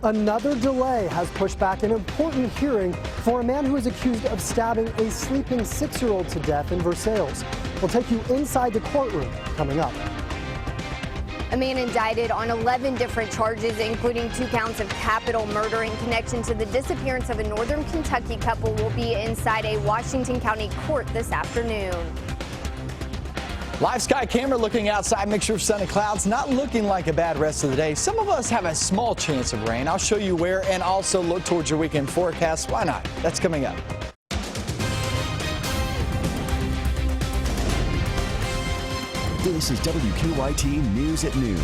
Another delay has pushed back an important hearing for a man who is accused of stabbing a sleeping 6-year-old to death in Versailles. We'll take you inside the courtroom coming up. A man indicted on 11 different charges, including 2 counts of capital murder in connection to the disappearance of a northern Kentucky couple, will be inside a Washington County court this afternoon. Live sky camera looking outside, mixture of sun and clouds, not looking like a bad rest of the day. Some of us have a small chance of rain. I'll show you where and also look towards your weekend forecast. Why not? That's coming up. This is WKYT News at Noon.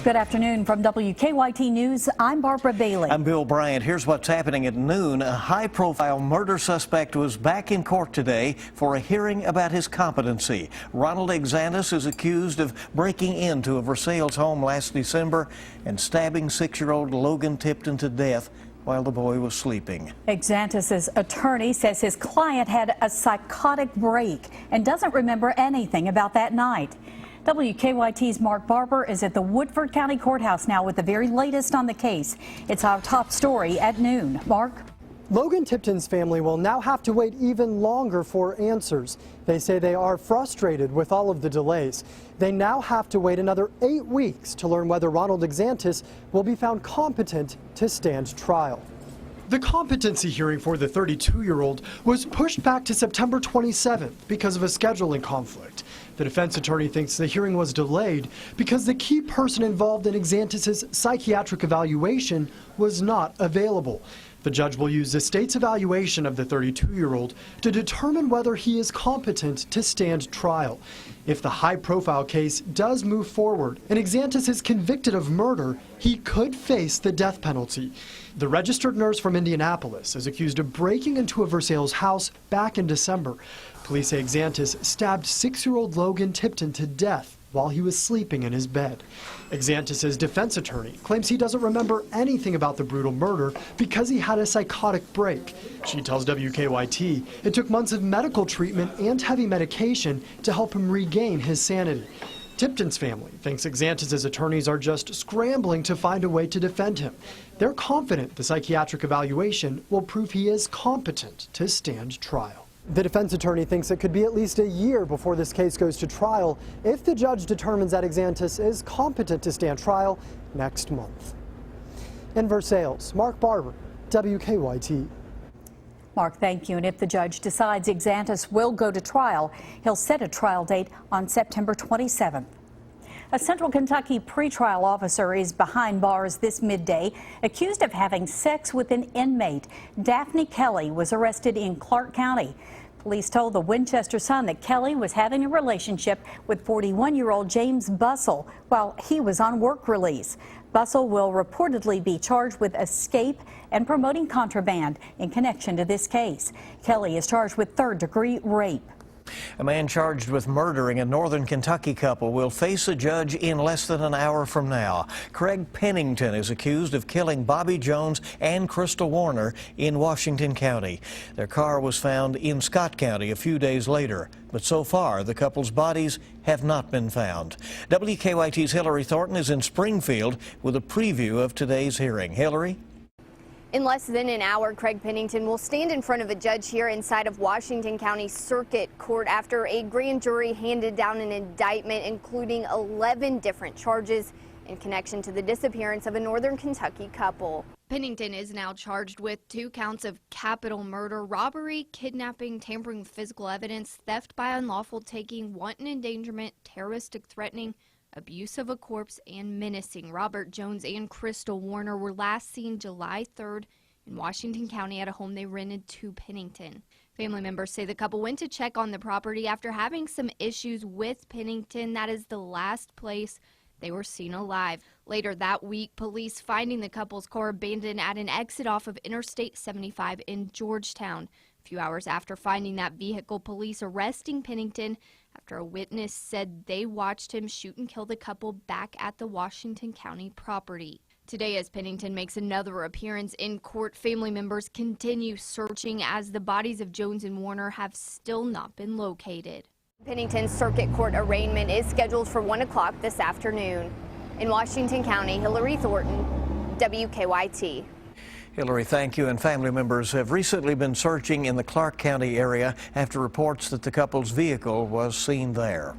Good afternoon from WKYT News. I'm Barbara Bailey. I'm Bill Bryant. Here's what's happening at noon. A high-profile murder suspect was back in court today for a hearing about his competency. Ronald Exantis is accused of breaking into a Versailles home last December and stabbing 6-year-old Logan Tipton to death while the boy was sleeping. Exantis' attorney says his client had a psychotic break and doesn't remember anything about that night. WKYT's Mark Barber is at the Woodford County Courthouse now with the very latest on the case. It's our top story at noon. Mark? Logan Tipton's family will now have to wait even longer for answers. They say they are frustrated with all of the delays. They now have to wait another 8 weeks to learn whether Ronald Exantis will be found competent to stand trial. The competency hearing for the 32-year-old was pushed back to September 27th because of a scheduling conflict. The defense attorney thinks the hearing was delayed because the key person involved in Exantis' psychiatric evaluation was not available. The judge will use the state's evaluation of the 32-year-old to determine whether he is competent to stand trial. If the high-profile case does move forward and Exantis is convicted of murder, he could face the death penalty. The registered nurse from Indianapolis is accused of breaking into a Versailles house back in December. Police say Exantis stabbed 6-year-old Logan Tipton to death while he was sleeping in his bed. Exantis' defense attorney claims he doesn't remember anything about the brutal murder because he had a psychotic break. She tells WKYT it took months of medical treatment and heavy medication to help him regain his sanity. Tipton's family thinks Exantis' attorneys are just scrambling to find a way to defend him. They're confident the psychiatric evaluation will prove he is competent to stand trial. The defense attorney thinks it could be at least a year before this case goes to trial if the judge determines that Exantis is competent to stand trial next month. In Versailles, Mark Barber, WKYT. Mark, thank you. And if the judge decides Exantis will go to trial, he'll set a trial date on September 27th. A Central Kentucky pretrial officer is behind bars this midday, accused of having sex with an inmate. Daphne Kelly was arrested in Clark County. Police told the Winchester Sun that Kelly was having a relationship with 41-year-old James Bussell while he was on work release. Bussell will reportedly be charged with escape and promoting contraband in connection to this case. Kelly is charged with third-degree rape. A man charged with murdering a northern Kentucky couple will face a judge in less than an hour from now. Craig Pennington is accused of killing Bobby Jones and Crystal Warner in Washington County. Their car was found in Scott County a few days later, but so far the couple's bodies have not been found. WKYT's Hillary Thornton is in Springfield with a preview of today's hearing. Hillary? In less than an hour, Craig Pennington will stand in front of a judge here inside of Washington County Circuit Court after a grand jury handed down an indictment including 11 different charges in connection to the disappearance of a northern Kentucky couple. Pennington is now charged with 2 counts of capital murder, robbery, kidnapping, tampering with physical evidence, theft by unlawful taking, wanton endangerment, terroristic threatening, abuse of a corpse, and menacing. Robert Jones and Crystal Warner were last seen July 3rd in Washington County at a home they rented to Pennington. Family members say the couple went to check on the property after having some issues with Pennington. That is the last place they were seen alive. Later that week, police finding the couple's car abandoned at an exit off of Interstate 75 in Georgetown. A few hours after finding that vehicle, police arresting Pennington after a witness said they watched him shoot and kill the couple back at the Washington County property. Today, as Pennington makes another appearance in court, family members continue searching as the bodies of Jones and Warner have still not been located. Pennington's Circuit Court arraignment is scheduled for 1 o'clock this afternoon. In Washington County, Hillary Thornton, WKYT. Hillary, thank you. And family members have recently been searching in the Clark County area after reports that the couple's vehicle was seen there.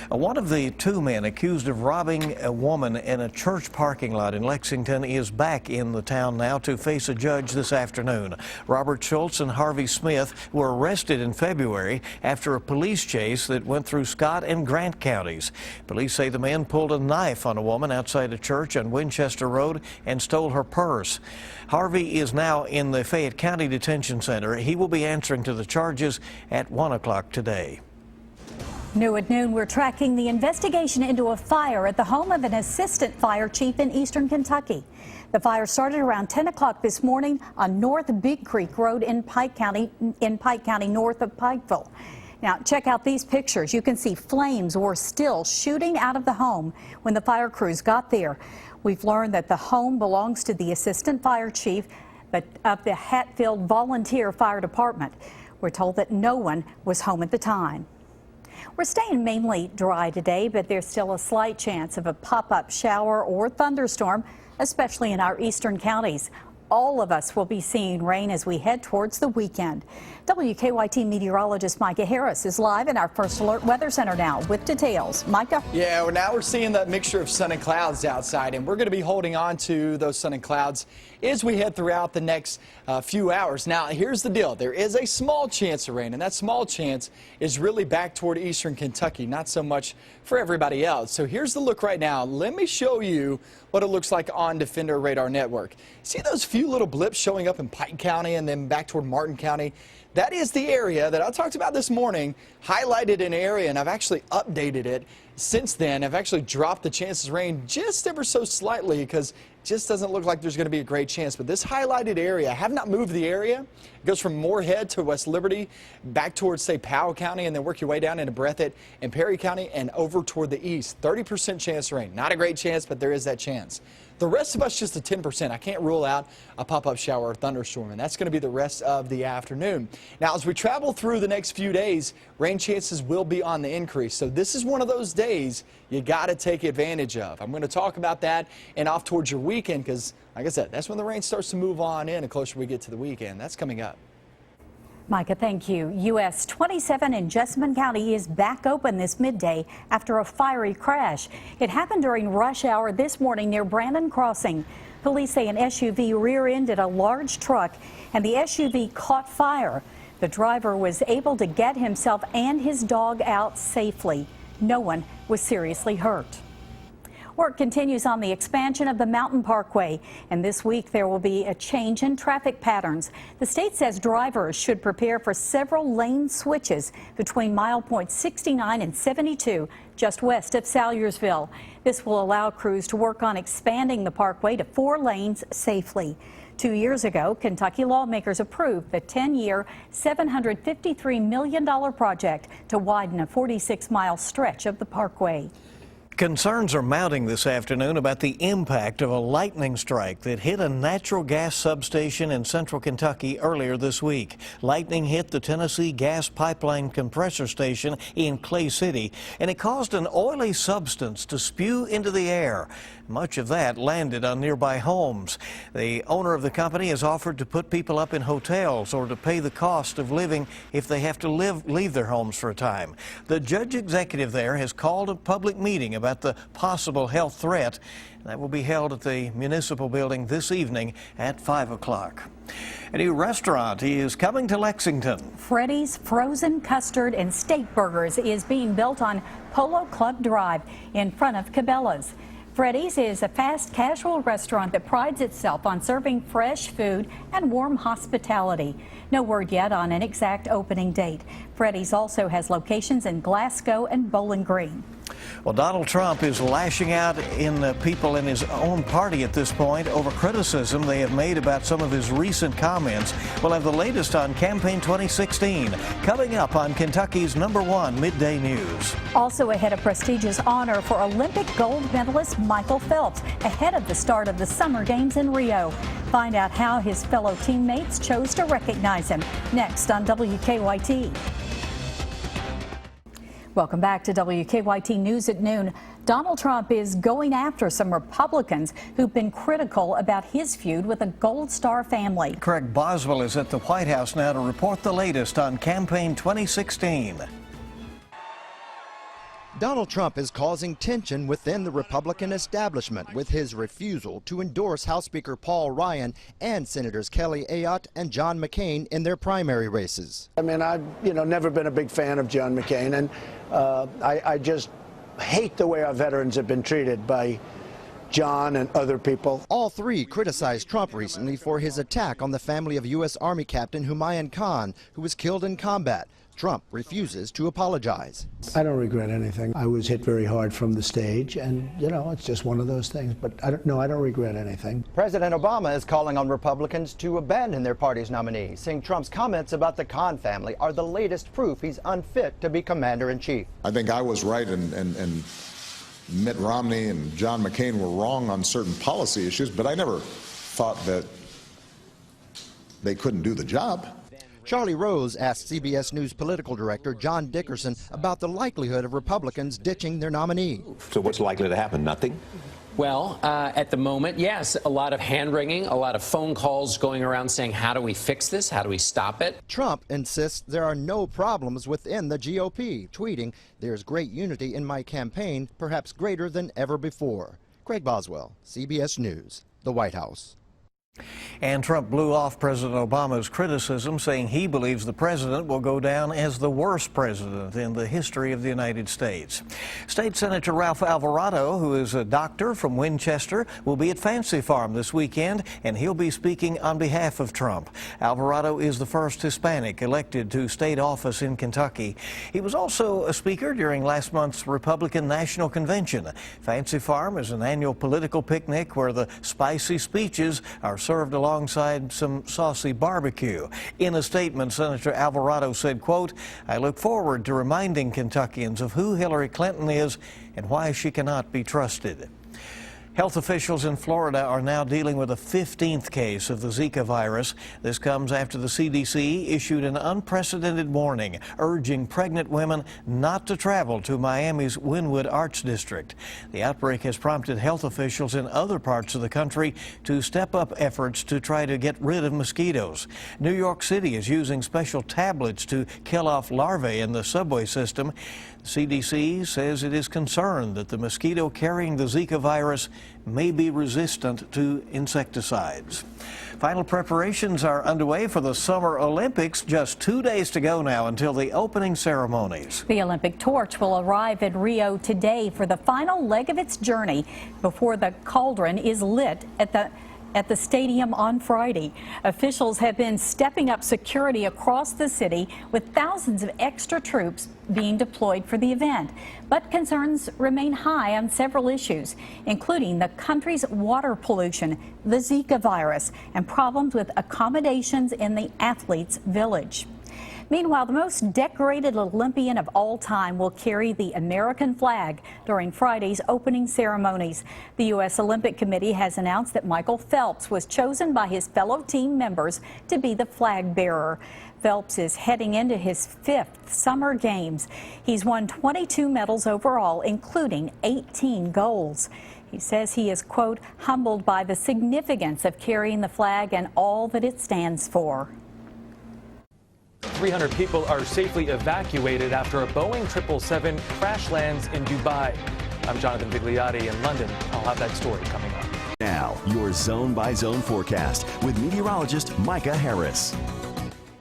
One of the two men accused of robbing a woman in a church parking lot in Lexington is back in the town now to face a judge this afternoon. Robert Schultz and Harvey Smith were arrested in February after a police chase that went through Scott and Grant counties. Police say the men pulled a knife on a woman outside a church on Winchester Road and stole her purse. Harvey is now in the Fayette County Detention Center. He will be answering to the charges at 1 o'clock today. New at noon, we're tracking the investigation into a fire at the home of an assistant fire chief in eastern Kentucky. The fire started around 10 o'clock this morning on North Big Creek Road in Pike County, north of Pikeville. Now, check out these pictures. You can see flames were still shooting out of the home when the fire crews got there. We've learned that the home belongs to the assistant fire chief of the Hatfield Volunteer Fire Department. We're told that no one was home at the time. We're staying mainly dry today, but there's still a slight chance of a pop-up shower or thunderstorm, especially in our eastern counties. All of us will be seeing rain as we head towards the weekend. WKYT meteorologist Micah Harris is live in our First Alert Weather Center now with details. Micah? Yeah, well, now we're seeing that mixture of sun and clouds outside, and we're going to be holding on to those sun and clouds as we head throughout the next few hours. Now, here's the deal. There is a small chance of rain, and that small chance is really back toward eastern Kentucky, not so much for everybody else. So here's the look right now. Let me show you what it looks like on Defender Radar Network. See those few little blips showing up in Pike County and then back toward Martin County? That is the area that I talked about this morning, highlighted an area, and I've actually updated it since then. I've actually dropped the chances of rain just ever so slightly because it just doesn't look like there's going to be a great chance. But this highlighted area, I have not moved the area. It goes from Moorhead to West Liberty, back towards, say, Powell County, and then work your way down into Breathitt and Perry County and over toward the east. 30% chance of rain. Not a great chance, but there is that chance. The rest of us, just a 10%. I can't rule out a pop-up shower or thunderstorm, and that's going to be the rest of the afternoon. Now, as we travel through the next few days, rain chances will be on the increase. So this is one of those days you got to take advantage of. I'm going to talk about that and off towards your weekend because, like I said, that's when the rain starts to move on in the closer we get to the weekend. That's coming up. Micah, thank you. US 27 in Jessamine County is back open this midday after a fiery crash. It happened during rush hour this morning near Brandon Crossing. Police say an SUV rear-ended a large truck and the SUV caught fire. The driver was able to get himself and his dog out safely. No one was seriously hurt. Work continues on the expansion of the Mountain Parkway, and this week there will be a change in traffic patterns. The state says drivers should prepare for several lane switches between milepoints 69 and 72, just west of Salyersville. This will allow crews to work on expanding the parkway to 4 lanes safely. 2 years ago, Kentucky lawmakers approved the 10-year, $753 million project to widen a 46-mile stretch of the parkway. Concerns are mounting this afternoon about the impact of a lightning strike that hit a natural gas substation in central Kentucky earlier this week. Lightning hit the Tennessee Gas Pipeline compressor station in Clay City, and it caused an oily substance to spew into the air. Much of that landed on nearby homes. The owner of the company has offered to put people up in hotels or to pay the cost of living if they have to leave their homes for a time. The judge executive there has called a public meeting about the possible health threat. That will be held at the municipal building this evening at 5 o'clock. A new restaurant is coming to Lexington. Freddy's Frozen Custard and Steak Burgers is being built on Polo Club Drive in front of Cabela's. Freddy's is a fast casual restaurant that prides itself on serving fresh food and warm hospitality. No word yet on an exact opening date. Freddy's also has locations in Glasgow and Bowling Green. Well, Donald Trump is lashing out in people in his own party at this point over criticism they have made about some of his recent comments. We'll have the latest on Campaign 2016 coming up on Kentucky's #1 Midday News. Also ahead, a prestigious honor for Olympic gold medalist Michael Phelps ahead of the start of the Summer Games in Rio. Find out how his fellow teammates chose to recognize him next on WKYT. Welcome back to WKYT News at Noon. Donald Trump is going after some Republicans who've been critical about his feud with the Gold Star family. Craig Boswell is at the White House now to report the latest on campaign 2016. Donald Trump is causing tension within the Republican establishment with his refusal to endorse House Speaker Paul Ryan and Senators Kelly Ayotte and John McCain in their primary races. I mean, I've never been a big fan of John McCain, and I just hate the way our veterans have been treated by John and other people. All three criticized Trump recently for his attack on the family of U.S. Army Captain Humayun Khan, who was killed in combat. Trump refuses to apologize. I don't regret anything. I was hit very hard from the stage, and, it's just one of those things. But I don't regret anything. President Obama is calling on Republicans to abandon their party's nominee, saying Trump's comments about the Khan family are the latest proof he's unfit to be commander-in-chief. I think I was right and Mitt Romney and John McCain were wrong on certain policy issues, but I never thought that they couldn't do the job. Charlie Rose asked CBS News political director John Dickerson about the likelihood of Republicans ditching their nominee. So what's likely to happen? Nothing? Well, at the moment, yes, a lot of hand-wringing, a lot of phone calls going around saying, how do we fix this? How do we stop it? Trump insists there are no problems within the GOP, tweeting, "There's great unity in my campaign, perhaps greater than ever before." Craig Boswell, CBS News, the White House. And Trump blew off President Obama's criticism, saying he believes the president will go down as the worst president in the history of the United States. State Senator Ralph Alvarado, who is a doctor from Winchester, will be at Fancy Farm this weekend, and he'll be speaking on behalf of Trump. Alvarado is the first Hispanic elected to state office in Kentucky. He was also a speaker during last month's Republican National Convention. Fancy Farm is an annual political picnic where the spicy speeches are served alongside some saucy barbecue. In a statement, Senator Alvarado said, quote, "I look forward to reminding Kentuckians of who Hillary Clinton is and why she cannot be trusted." Health officials in Florida are now dealing with a 15th case of the Zika virus. This comes after the CDC issued an unprecedented warning urging pregnant women not to travel to Miami's Wynwood Arts District. The outbreak has prompted health officials in other parts of the country to step up efforts to try to get rid of mosquitoes. New York City is using special tablets to kill off larvae in the subway system. CDC says it is concerned that the mosquito carrying the Zika virus may be resistant to insecticides. Final preparations are underway for the Summer Olympics. Just 2 days to go now until the opening ceremonies. The Olympic torch will arrive at Rio today for the final leg of its journey before the cauldron is lit at the stadium on Friday. Officials have been stepping up security across the city with thousands of extra troops being deployed for the event. But concerns remain high on several issues, including the country's water pollution, the Zika virus, and problems with accommodations in the athletes' village. Meanwhile, the most decorated Olympian of all time will carry the American flag during Friday's opening ceremonies. The U.S. Olympic Committee has announced that Michael Phelps was chosen by his fellow team members to be the flag bearer. Phelps is heading into his 5th Summer Games. He's won 22 medals overall, including 18 golds. He says he is, quote, humbled by the significance of carrying the flag and all that it stands for. 300 people are safely evacuated after a Boeing 777 crash lands in Dubai. I'm Jonathan Vigliotti in London. I'll have that story coming up. Now, your zone-by-zone forecast with meteorologist Micah Harris.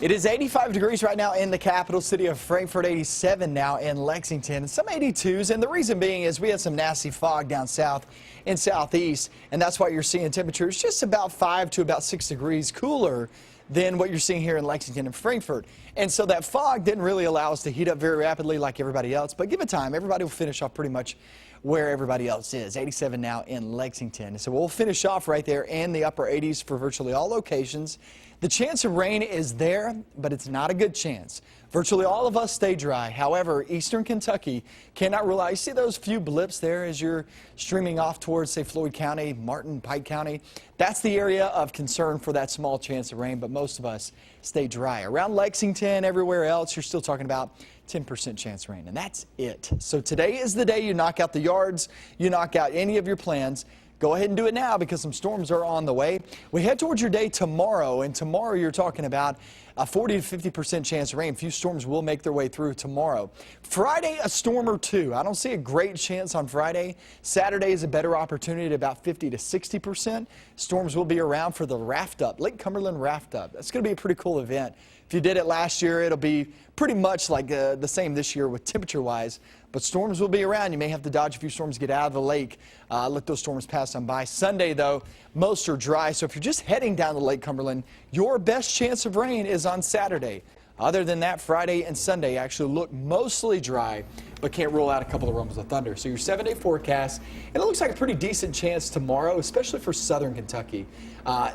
It is 85 degrees right now in the capital city of Frankfort, 87 now in Lexington, and some 82s. And the reason being is we had some nasty fog down south and southeast, and that's why you're seeing temperatures just about 5 to about 6 degrees cooler than what you're seeing here in Lexington and Frankfort. And so that fog didn't really allow us to heat up very rapidly like everybody else, but give it time. Everybody will finish off pretty much where everybody else is. 87 now in Lexington. So we'll finish off right there in the upper 80s for virtually all locations. The chance of rain is there, but it's not a good chance. Virtually all of us stay dry. However, eastern Kentucky cannot rely. You see those few blips there as you're streaming off towards, say, Floyd County, Martin, Pike County? That's the area of concern for that small chance of rain, but most of us stay dry. Around Lexington, everywhere else, you're still talking about 10% chance of rain, and that's it. So today is the day you knock out the yards, you knock out any of your plans. Go ahead and do it now because some storms are on the way. We head towards your day tomorrow, and tomorrow you're talking about a 40 to 50% chance of rain. A few storms will make their way through tomorrow. Friday, a storm or two. I don't see a great chance on Friday. Saturday is a better opportunity at about 50 to 60%. Storms will be around for the Raft Up, Lake Cumberland Raft Up. That's going to be a pretty cool event. If you did it last year, it'll be pretty much like the same this year with temperature-wise. But storms will be around. You may have to dodge a few storms, get out of the lake, let those storms pass on by. Sunday, though, most are dry. So if you're just heading down to Lake Cumberland, your best chance of rain is on Saturday. Other than that, Friday and Sunday actually look mostly dry, but can't rule out a couple of rumbles of thunder. So your 7-day forecast, and it looks like a pretty decent chance tomorrow, especially for southern Kentucky.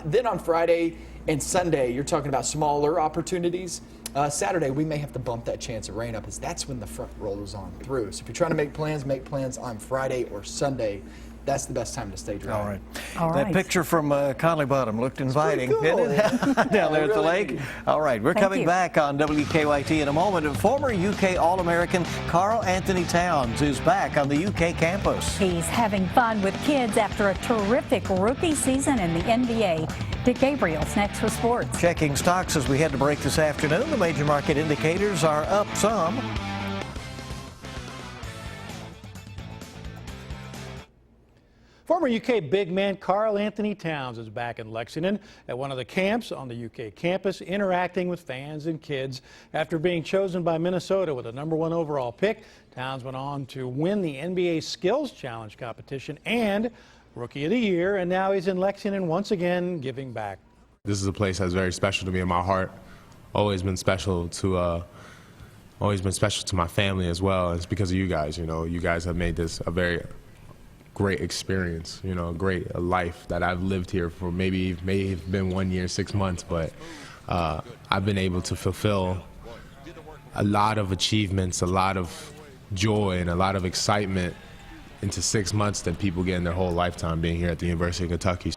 Then on Friday and Sunday, you're talking about smaller opportunities. Saturday, we may have to bump that chance of rain up as that's when the front rollers on through. So if you're trying to make plans on Friday or Sunday. That's the best time to stay dry. All right. All right. That picture from Conley Bottom looked inviting, cool, didn't it? Down there at the lake. All right, we're coming back on WKYT in a moment. Former UK All-American Carl Anthony Towns is back on the UK campus. He's having fun with kids after a terrific rookie season in the NBA. Dick Gabriel's next with sports. Checking stocks as we head to break this afternoon. The major market indicators are up some. Former UK big man Carl Anthony Towns is back in Lexington at one of the camps on the UK campus, interacting with fans and kids. After being chosen by Minnesota with a #1 overall pick, Towns went on to win the NBA Skills Challenge competition and Rookie of the Year, and now he's in Lexington once again giving back. This is a place that's very special to me in my heart. Always been special to my family as well. It's because of you guys. You know, you guys have made this a very great experience, you know, a life that I've lived here for maybe have been 1 year, 6 months, but I've been able to fulfill a lot of achievements, a lot of joy, and a lot of excitement into 6 months that people get in their whole lifetime being here at the University of Kentucky.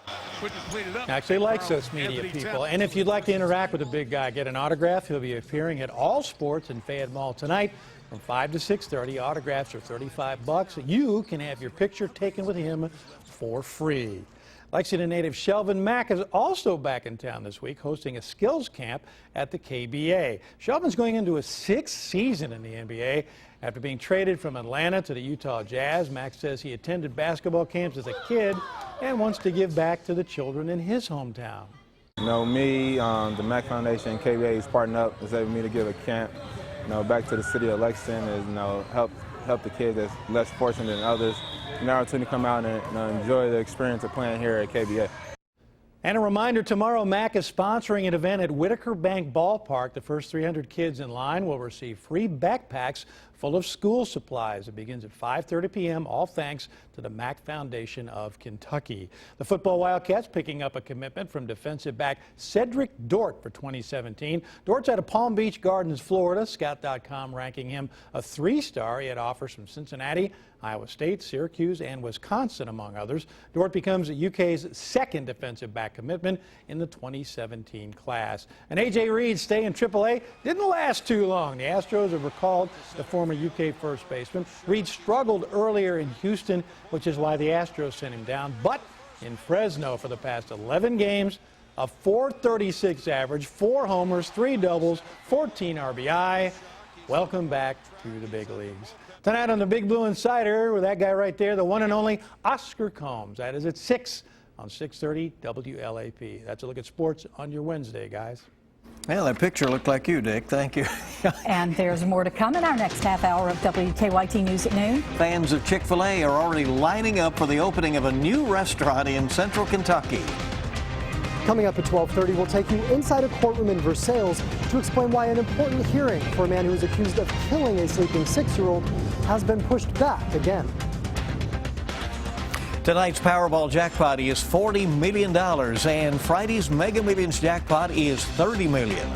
Actually likes us media people. And if you'd like to interact with the big guy, get an autograph, he'll be appearing at All Sports in Fayette Mall tonight from 5 to 6:30. Autographs are $35. You can have your picture taken with him for free. Lexington native Shelvin Mack is also back in town this week, hosting a skills camp at the KBA. Shelvin's going into his 6th season in the NBA. After being traded from Atlanta to the Utah Jazz, Mack says he attended basketball camps as a kid and wants to give back to the children in his hometown. You know, me, the Mack Foundation and KBA is partnering up, is able me to give a camp, you know, back to the city of Lexington, is, you know, help the kids that's less fortunate than others. And the opportunity to come out and enjoy the experience of playing here at KBA. And a reminder, tomorrow Mack is sponsoring an event at Whitaker Bank Ballpark. The first 300 kids in line will receive free backpacks full of school supplies. It begins at 5:30 p.m., all thanks to the Mack Foundation of Kentucky. The football Wildcats picking up a commitment from defensive back Cedric Dort for 2017. Dort's out of Palm Beach Gardens, Florida. Scout.com ranking him a 3-star. He had offers from Cincinnati, Iowa State, Syracuse, and Wisconsin, among others. Dort becomes UK's 2nd defensive back commitment in the 2017 class. And A.J. Reed's stay in AAA didn't last too long. The Astros have recalled the former UK first baseman. Reed struggled earlier in Houston, which is why the Astros sent him down. But in Fresno for the past 11 games, a .436 average, 4 homers, 3 doubles, 14 RBI. Welcome back to the big leagues. Tonight on the Big Blue Insider, with that guy right there, the one and only Oscar Combs. That is at 6 on 630 WLAP. That's a look at sports on your Wednesday, guys. Well, that picture looked like you, Dick. Thank you. And there's more to come in our next half hour of WKYT News at noon. Fans of Chick-fil-A are already lining up for the opening of a new restaurant in central Kentucky. Coming up at 12:30, we'll take you inside a courtroom in Versailles to explain why an important hearing for a man who is accused of killing a sleeping 6-year-old has been pushed back again. Tonight's Powerball jackpot is $40 million, and Friday's Mega Millions jackpot is $30 million.